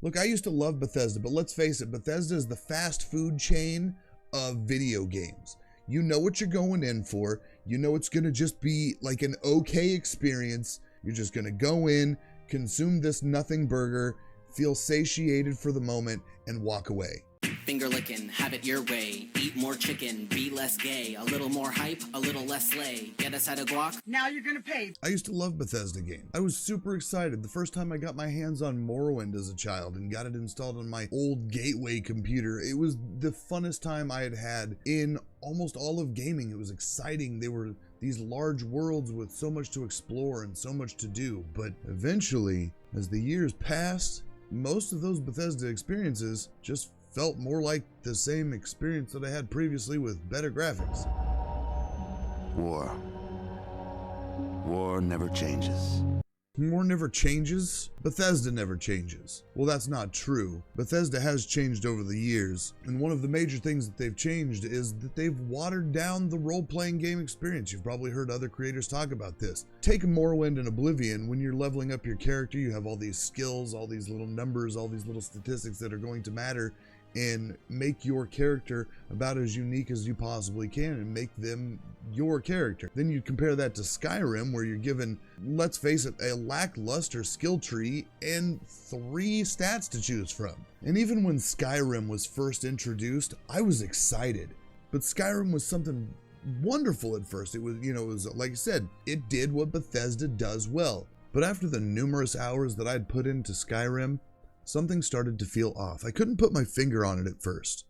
Look, I used to love Bethesda, but let's face it, Bethesda is the fast food chain of video games. You know what you're going in for. You know it's going to just be like an okay experience. You're just going to go in, consume this nothing burger, feel satiated for the moment, and walk away. Finger licking, have it your way. Eat more chicken, be less gay. A little more hype, a little less slay. Get a side of guac. Now you're gonna pay. I used to love Bethesda games. I was super excited the first time I got my hands on Morrowind as a child and got it installed on my old Gateway computer. It was the funnest time I had had in almost all of gaming. It was exciting. They were these large worlds with so much to explore and so much to do. But eventually, as the years passed, most of those Bethesda experiences just felt more like the same experience that I had previously with better graphics. War. War never changes. War never changes? Bethesda never changes. Well, that's not true. Bethesda has changed over the years, and one of the major things that they've changed is that they've watered down the role-playing game experience. You've probably heard other creators talk about this. Take Morrowind and Oblivion. When you're leveling up your character, you have all these skills, all these little numbers, all these little statistics that are going to matter and make your character about as unique as you possibly can and make them your character. Then you compare that to Skyrim, where you're given, let's face it, a lackluster skill tree and 3 stats to choose from. And even when Skyrim was first introduced, I was excited. But Skyrim was something wonderful at first. It was, it was, like I said, it did what Bethesda does well. But after the numerous hours that I'd put into Skyrim, something started to feel off. I couldn't put my finger on it at first.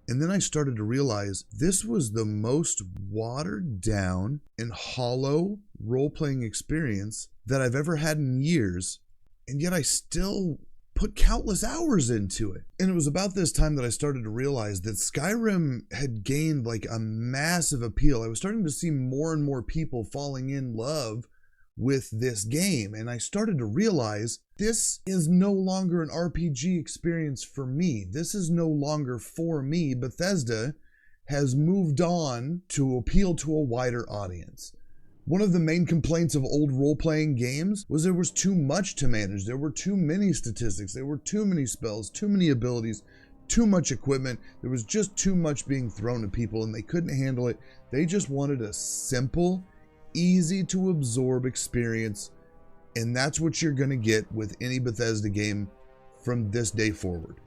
And then I started to realize this was the most watered down and hollow role-playing experience that I've ever had in years. And yet I still put countless hours into it. And it was about this time that I started to realize that Skyrim had gained like a massive appeal. I was starting to see more and more people falling in love with this game, and I started to realize this is no longer an RPG experience for me. This is no longer for me. Bethesda has moved on to appeal to a wider audience. One of the main complaints of old role-playing games was there was too much to manage. There were too many statistics. There were too many spells, too many abilities, too much equipment. There was just too much being thrown at people, and they couldn't handle it. They just wanted a simple, easy to absorb experience, and that's what you're going to get with any Bethesda game from this day forward.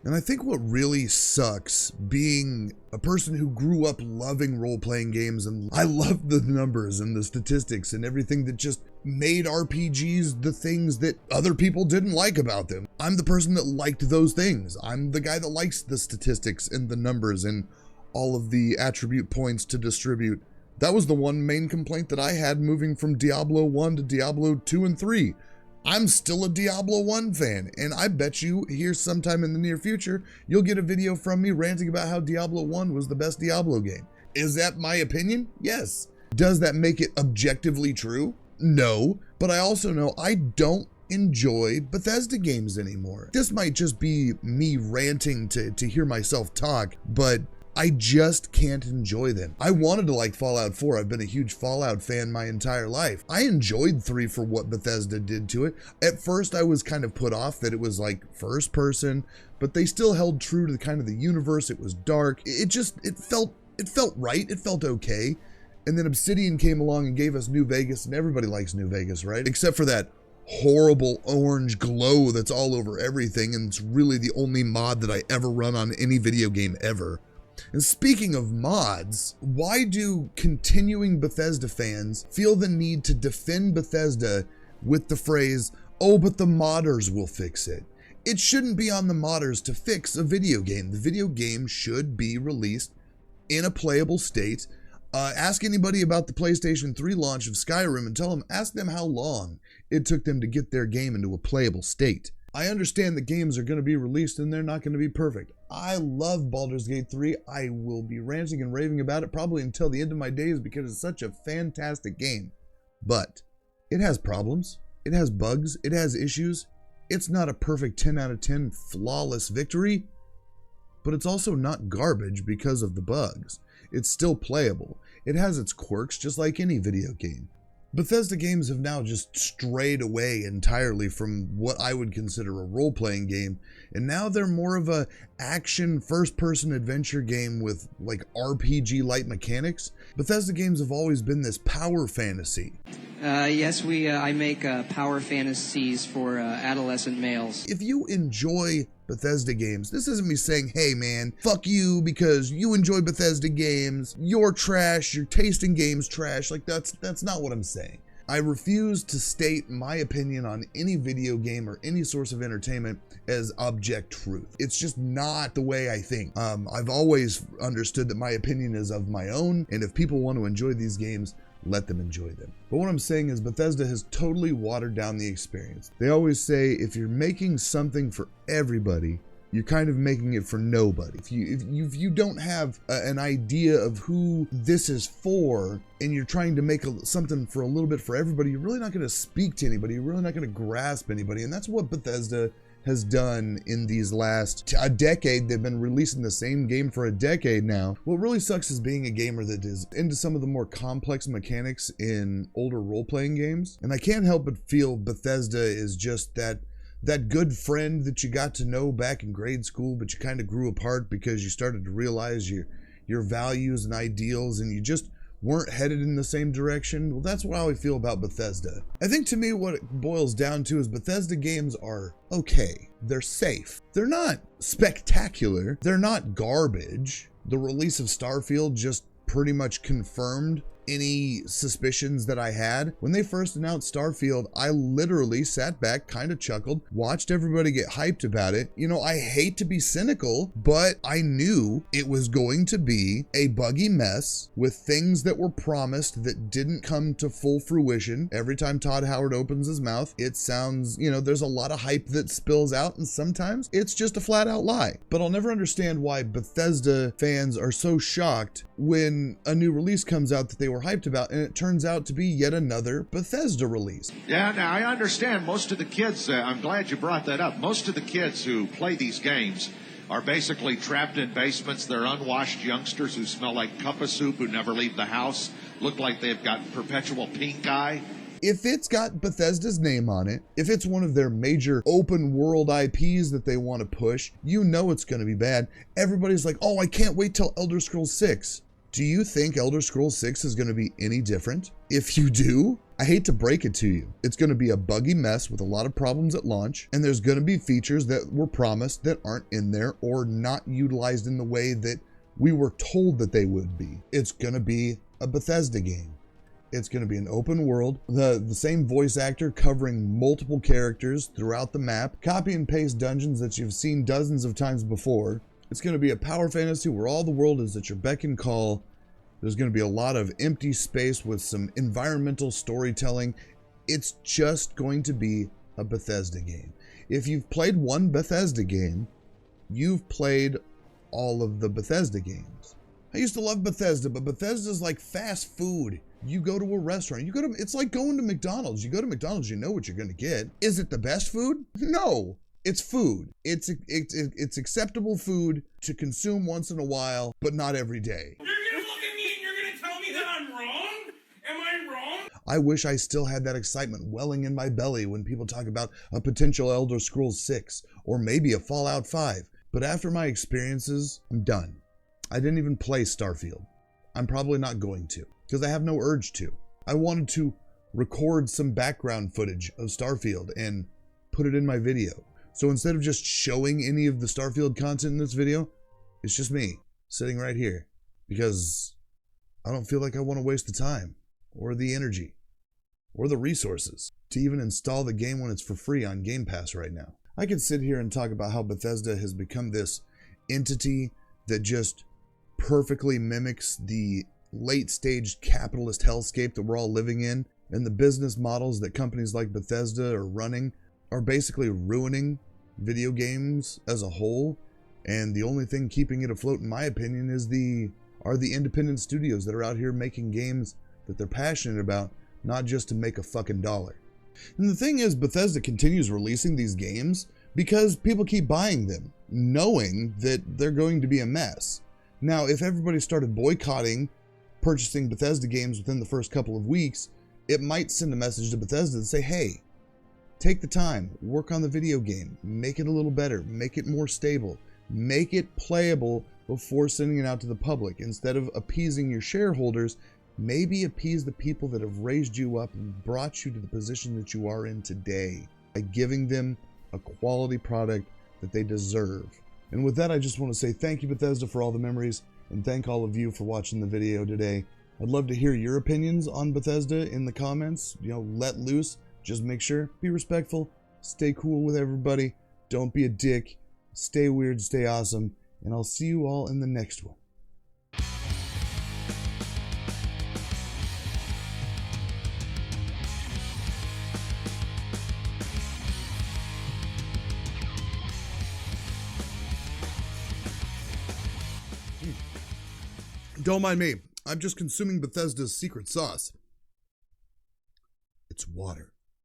And I think what really sucks, being a person who grew up loving role-playing games, and I love the numbers and the statistics and everything that just made RPGs the things that other people didn't like about them. I'm the person that liked those things. I'm the guy that likes the statistics and the numbers and all of the attribute points to distribute. That was the one main complaint that I had moving from Diablo 1 to Diablo 2 and 3. I'm still a Diablo 1 fan, and I bet you here sometime in the near future, you'll get a video from me ranting about how Diablo 1 was the best Diablo game. Is that my opinion? Yes. Does that make it objectively true? No. But I also know I don't enjoy Bethesda games anymore. This might just be me ranting to hear myself talk, but I just can't enjoy them. I wanted to like Fallout 4. I've been a huge Fallout fan my entire life. I enjoyed 3 for what Bethesda did to it. At first, I was kind of put off that it was like first person, but they still held true to the kind of the universe. It was dark. It felt right. It felt okay. And then Obsidian came along and gave us New Vegas, and everybody likes New Vegas, right? Except for that horrible orange glow that's all over everything, and it's really the only mod that I ever run on any video game ever. And speaking of mods, why do continuing Bethesda fans feel the need to defend Bethesda with the phrase, "Oh, but the modders will fix it"? It shouldn't be on the modders to fix a video game. The video game should be released in a playable state. Ask anybody about the PlayStation 3 launch of Skyrim and ask them how long it took them to get their game into a playable state. I understand that games are going to be released and they're not going to be perfect. I love Baldur's Gate 3. I will be ranting and raving about it probably until the end of my days because it's such a fantastic game. But it has problems. It has bugs. It has issues. It's not a perfect 10 out of 10 flawless victory, but it's also not garbage because of the bugs. It's still playable. It has its quirks just like any video game. Bethesda games have now just strayed away entirely from what I would consider a role-playing game, and now they're more of a action first-person adventure game with like RPG-like mechanics. Bethesda games have always been this power fantasy. Yes, I make power fantasies for adolescent males. If you enjoy Bethesda games, this isn't me saying, hey man, fuck you because you enjoy Bethesda games, you're trash, your taste in games trash. Like that's not what I'm saying. I refuse to state my opinion on any video game or any source of entertainment as object truth. It's just not the way I think. I've always understood that my opinion is of my own, and if people want to enjoy these games, let them enjoy them. But what I'm saying is Bethesda has totally watered down the experience. They always say if you're making something for everybody, you're kind of making it for nobody. If you don't have an idea of who this is for, and you're trying to make something for a little bit for everybody, you're really not going to speak to anybody. You're really not going to grasp anybody. And that's what Bethesda has done in these last a decade. They've been releasing the same game for a decade now. What really sucks is being a gamer that is into some of the more complex mechanics in older role-playing games. And I can't help but feel Bethesda is just that good friend that you got to know back in grade school, but you kind of grew apart because you started to realize your values and ideals, and you just weren't headed in the same direction. Well, that's how I feel about Bethesda. I think to me what it boils down to is Bethesda games are okay. They're safe. They're not spectacular. They're not garbage. The release of Starfield just pretty much confirmed any suspicions that I had. When they first announced Starfield, I literally sat back, kind of chuckled, watched everybody get hyped about it. You know, I hate to be cynical, but I knew it was going to be a buggy mess with things that were promised that didn't come to full fruition. Every time Todd Howard opens his mouth, it sounds, you know, there's a lot of hype that spills out, and sometimes it's just a flat out lie. But I'll never understand why Bethesda fans are so shocked when a new release comes out that they were hyped about, and it turns out to be yet another Bethesda release. Yeah, now I understand most of the kids, I'm glad you brought that up, most of the kids who play these games are basically trapped in basements. They're unwashed youngsters who smell like cup of soup, who never leave the house, look like they've got perpetual pink eye. If it's got Bethesda's name on it, if it's one of their major open world IPs that they want to push, you know it's going to be bad. Everybody's like, oh, I can't wait till Elder Scrolls 6. Do you think Elder Scrolls 6 is going to be any different? If you do, I hate to break it to you. It's going to be a buggy mess with a lot of problems at launch, and there's going to be features that were promised that aren't in there or not utilized in the way that we were told that they would be. It's going to be a Bethesda game. It's going to be an open world, the same voice actor covering multiple characters throughout the map, copy and paste dungeons that you've seen dozens of times before. It's going to be a power fantasy where all the world is at your beck and call. There's going to be a lot of empty space with some environmental storytelling. It's just going to be a Bethesda game. If you've played one Bethesda game, you've played all of the Bethesda games. I used to love Bethesda, but Bethesda's like fast food. You go to a restaurant, it's like going to McDonald's. You go to McDonald's, you know what you're going to get. Is it the best food? No. It's food. It's acceptable food to consume once in a while, but not every day. You're gonna look at me and you're gonna tell me that I'm wrong? Am I wrong? I wish I still had that excitement welling in my belly when people talk about a potential Elder Scrolls 6 or maybe a Fallout 5. But after my experiences, I'm done. I didn't even play Starfield. I'm probably not going to, because I have no urge to. I wanted to record some background footage of Starfield and put it in my video. So instead of just showing any of the Starfield content in this video, it's just me sitting right here because I don't feel like I want to waste the time or the energy or the resources to even install the game when it's for free on Game Pass right now. I could sit here and talk about how Bethesda has become this entity that just perfectly mimics the late stage capitalist hellscape that we're all living in, and the business models that companies like Bethesda are running are basically ruining video games as a whole, and the only thing keeping it afloat, in my opinion, are the independent studios that are out here making games that they're passionate about, not just to make a fucking dollar. And the thing is, Bethesda continues releasing these games because people keep buying them, knowing that they're going to be a mess. Now, if everybody started boycotting purchasing Bethesda games within the first couple of weeks, it might send a message to Bethesda and say, hey, take the time, work on the video game, make it a little better, make it more stable, make it playable before sending it out to the public. Instead of appeasing your shareholders, maybe appease the people that have raised you up and brought you to the position that you are in today by giving them a quality product that they deserve. And with that, I just want to say thank you, Bethesda, for all the memories, and thank all of you for watching the video today. I'd love to hear your opinions on Bethesda in the comments. Let loose. Just make sure, be respectful, stay cool with everybody, don't be a dick, stay weird, stay awesome, and I'll see you all in the next one. Don't mind me. I'm just consuming Bethesda's secret sauce. It's water.